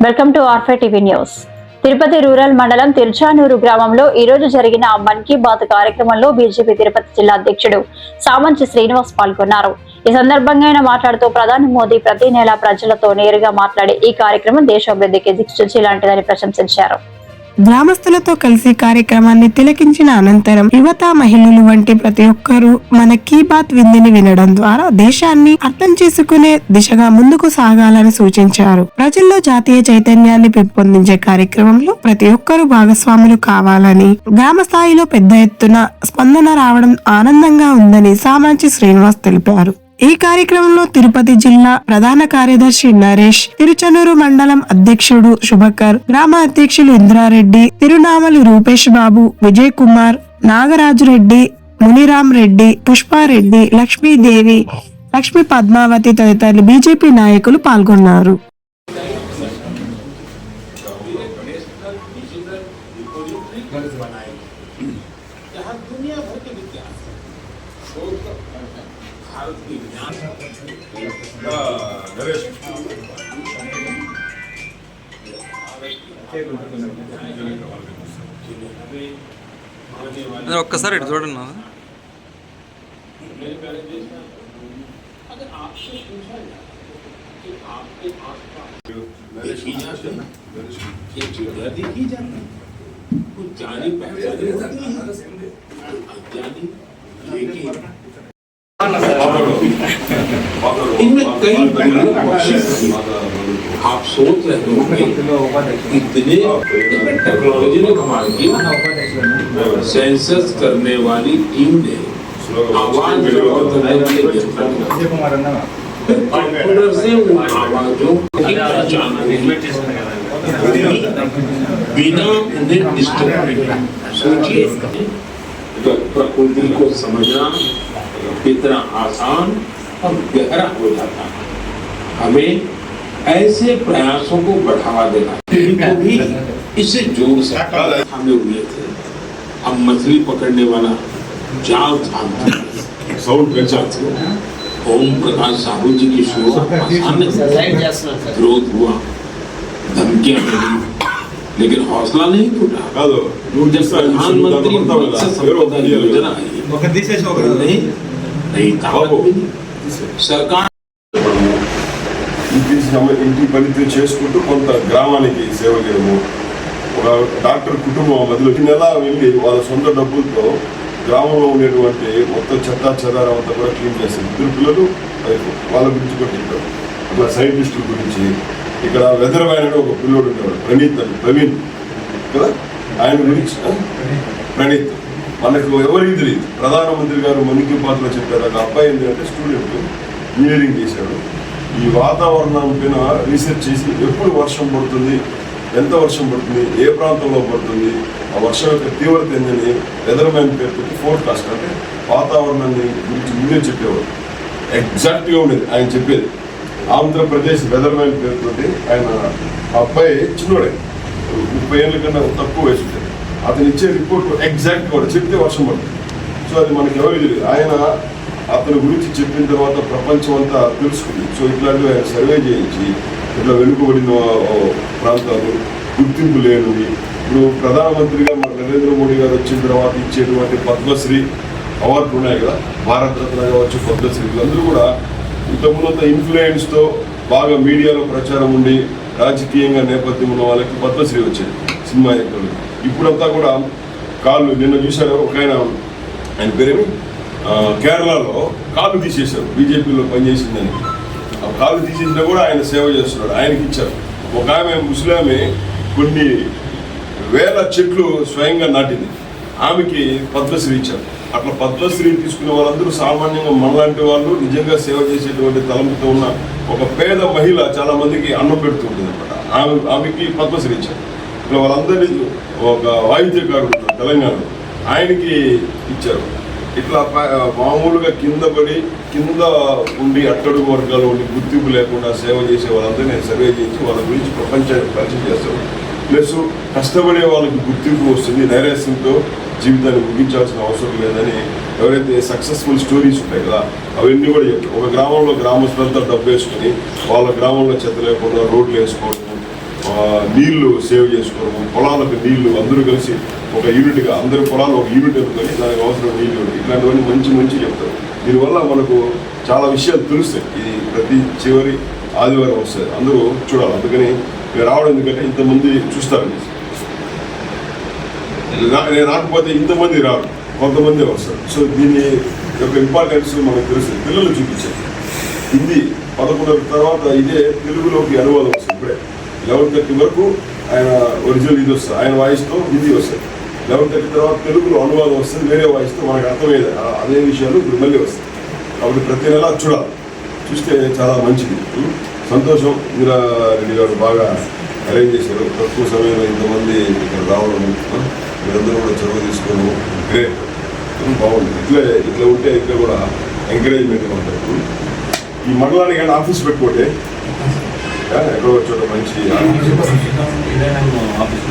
Welcome to R5 TV news. Tirupati rural మండలం తిరుచానూరు గ్రామంలో ఈ రోజు జరిగిన మన్ కీ బాత్ కార్యక్రమంలో బీజేపీ తిరుపతి జిల్లా అధ్యక్షుడు సామంచి శ్రీనివాస్ పాల్గొన్నారు. ఈ సందర్భంగా ఆయన మాట్లాడుతూ ప్రధాని మోదీ ప్రతి నెల ప్రజలతో నేరుగా మాట్లాడే ఈ కార్యక్రమం దేశాభివృద్ధికి దిక్సూచి లాంటిదని ప్రశంసించారు. గ్రామస్తులతో కలిసి కార్యక్రమాన్ని తిలకించిన అనంతరం యువత, మహిళలు వంటి ప్రతి ఒక్కరూ మన కీ బాత్ విందుని వినడం ద్వారా దేశాన్ని అర్థం చేసుకునే దిశగా ముందుకు సాగాలని సూచించారు. ప్రజల్లో జాతీయ చైతన్యాన్ని పెంపొందించే కార్యక్రమంలో ప్రతి ఒక్కరూ భాగస్వాములు కావాలని, గ్రామ స్థాయిలో పెద్ద ఎత్తున స్పందన రావడం ఆనందంగా ఉందని సామంచి శ్రీనివాస్ తెలిపారు. ఈ కార్యక్రమంలో తిరుపతి జిల్లా ప్రధాన కార్యదర్శి నరేష్, తిరుచనూరు మండలం అధ్యక్షుడు శుభకర్, గ్రామ అధ్యక్షులు ఇంద్రారెడ్డి, తిరునామలు రూపేష్ బాబు, విజయ్ కుమార్, నాగరాజు రెడ్డి, మునిరామ్ రెడ్డి, పుష్పారెడ్డి, లక్ష్మీదేవి, లక్ష్మీ పద్మావతి తదితరులు బీజేపీ నాయకులు పాల్గొన్నారు. ఒక్కసారి ఇటు చూడండి. इनमें कई आप सोच रहे होंगे इतने टेक्नोलॉजी ने कमाल किया। सेंसस करने वाली टीम ने आवाज रिकॉर्ड करने वाले कंप्यूटर से उन आवाजों की पहचान बिना उन्हें डिस्टर्ब सोचिए प्रकृति को समझना कितना आसान और गहरा हो जाता है। हमें ऐसे प्रयासों को बढ़ावा देना को भी इससे जोड़ सकता है। हमें हुए थे हम मछली पकड़ने वाला जाल थामते ओम प्रकाश साहू जी की विरोध हुआ, धमकियां मिली, लेकिन हौसला नहीं टूटा। जब प्रधानमंत्री मत्स्य संपदा योजना आई नहीं सरकार ఇంటి పనితో చేసుకుంటూ కొంత గ్రామానికి సేవ చేయడము. ఒక డాక్టర్ కుటుంబం మధ్యలో నెల వెళ్ళి వాళ్ళ సొంత డబ్బులతో గ్రామంలో ఉండేటువంటి మొత్తం చెత్త చెదారం అంతా కూడా క్లీన్ చేస్తారు. ఇద్దరు పిల్లలు వాళ్ళ గురించి కూడా చెప్పారు. అట్లా సైంటిస్టుల గురించి ఇక్కడ వెదరమైన ఒక పిల్లోడు ఉండేవాడు, ప్రవీణ్ కదా, ఆయన గురించి ప్రణీత్ మనకు ఎవరికి తెలియదు. ప్రధానమంత్రి గారు మన్ కీ బాత్లో చెప్పారు. ఒక అబ్బాయి ఏంటంటే స్టూడెంట్ ఇంజనీరింగ్ చేశాడు. ఈ వాతావరణం పైన రీసెర్చ్ చేసి ఎప్పుడు వర్షం పడుతుంది, ఎంత వర్షం పడుతుంది, ఏ ప్రాంతంలో పడుతుంది, ఆ వర్షం యొక్క తీవ్రత ఏందని వెదర్ మ్యాన్ పేరుతో ఫోర్కాస్ట్ అంటే వాతావరణాన్ని గురించి ముందే చెప్పేవాడు. ఎగ్జాక్ట్గా ఉండేది ఆయన చెప్పేది. ఆంధ్రప్రదేశ్ వెదర్ మ్యాన్ పేరుతో ఆయన అబ్బాయి చిన్నోడే, 30 ఏళ్ళ కన్నా తక్కువ వయసు ఉంటుంది. అతను ఇచ్చే రిపోర్ట్ ఎగ్జాక్ట్ కూడా చెప్తే వర్షం పడుతుంది. సో అది మనకి ఎవరికి తెలియదు. ఆయన అతని గురించి చెప్పిన తర్వాత ప్రపంచం అంతా తెలుసుకుంది. సో ఇట్లాంటివి ఆయన సర్వే చేయించి ఇట్లా వెనుకబడిన ప్రాంతాలు, గుర్తింపు లేనివి, ఇప్పుడు ప్రధానమంత్రిగా మన నరేంద్ర మోడీ గారు వచ్చిన తర్వాత ఇచ్చేటువంటి పద్మశ్రీ అవార్డులు ఉన్నాయి కదా, భారతరత్న కావచ్చు, పద్మశ్రీ, వీళ్ళందరూ కూడా ఇంతకుముందు ఇన్ఫ్లుయెన్స్తో బాగా మీడియాలో ప్రచారం ఉండి రాజకీయంగా నేపథ్యం ఉన్న వాళ్ళకి పద్మశ్రీ వచ్చేది సినిమా యాక్టర్లు. ఇప్పుడంతా కూడా కాళ్ళు, నిన్న చూశారు ఒక ఆయన పేరేమి కేరళలో కాళ్ళు తీసేశారు, బీజేపీలో పనిచేసిందని. ఆ కాళ్ళు తీసేసినా కూడా ఆయన సేవ చేస్తున్నాడు, ఆయనకి ఇచ్చారు. ఒక ఆమె ముస్లిమే కొన్ని వేల చెట్లు స్వయంగా నాటింది, ఆమెకి పద్మశ్రీ ఇచ్చారు. అట్లా పద్మశ్రీ తీసుకునే వాళ్ళందరూ సామాన్యంగా మనలాంటి వాళ్ళు నిజంగా సేవ చేసేటువంటి తలంపుతో ఉన్న ఒక పేద మహిళ చాలా మందికి అన్నం పెడుతుంటుంది అనమాట. ఆమెకి పద్మశ్రీ ఇచ్చారు. ఇట్లా వాళ్ళందరినీ ఒక వాయిద్యకారుడు తెలంగాణలో ఆయనకి ఇచ్చారు. ఇట్లా మామూలుగా కింద ఉండి అట్టడుగు వర్గాలు ఉండి గుర్తింపు లేకుండా సేవ చేసే వాళ్ళందరూ నేను సర్వే చేసి వాళ్ళ గురించి ప్రపంచానికి పరిచయం చేస్తాను. ప్లస్ కష్టపడే వాళ్ళకి గుర్తింపు వస్తుంది. నైరాశ్యంతో జీవితాన్ని ముగించాల్సిన అవసరం లేదని ఎవరైతే సక్సెస్ఫుల్ స్టోరీస్ ఉంటాయి కదా అవన్నీ కూడా చెప్తారు. ఒక గ్రామంలో గ్రామస్తులంతా డబ్బు వేసుకుని వాళ్ళ గ్రామంలో చెత్త లేకుండా రోడ్లు వేసుకోవడం, నీళ్లు సేవ్ చేసుకోవడం, పొలాలకు నీళ్లు అందరూ కలిసి ఒక యూనిట్గా అందరి పొలాలు ఒక యూనిట్ ఎత్తుకొని దానికి అవసరం నీళ్లు, ఇట్లాంటివన్నీ మంచి మంచి చెప్తారు. దీనివల్ల మనకు చాలా విషయాలు తెలుస్తాయి. ఇది ప్రతి చివరి ఆదివారం వస్తుంది, అందరూ చూడాలి. అందుకని మీరు రావడం ఎందుకంటే ఇంతమంది చూస్తారండి. నేను రాకపోతే ఇంతమంది రాడు, కొంతమంది వస్తారు. సో దీని యొక్క ఇంపార్టెన్స్ మనకు తెలుస్తుంది. పిల్లలు చూపించారు. హిందీ 11 తర్వాత ఇదే తెలుగులోకి అనువాదం వస్తుంది. ఇప్పుడే 11:30 వరకు ఆయన ఒరిజినల్ ఇది వస్తుంది, ఆయన వాయిస్తో హిందీ వస్తుంది. 11:30 తర్వాత తెలుగులో అనువాదం వస్తుంది, వేరే వాయిస్తో మనకు అర్థమయ్యేది అదే విషయాలు ఇప్పుడు మళ్ళీ వస్తాయి. కాబట్టి ప్రతి నెల చూడాలి, చూస్తే చాలా మంచిది. సంతోషం. ఇందిరా రెడ్డి గారు బాగా అరేంజ్ చేశారు. తక్కువ సమయంలో ఇంతమంది ఇక్కడ రావడం, మీరందరూ కూడా చొరవ తీసుకోవడం గ్రేట్, బాగుంది. ఇట్లా ఉంటే ఇక్కడ కూడా ఎంకరేజ్మెంట్గా ఉంటుంది. ఈ మండలానికి కానీ ఆఫీస్ పెట్టుకోండి, ఎక్కడో చోట మంచి ఆఫీస్.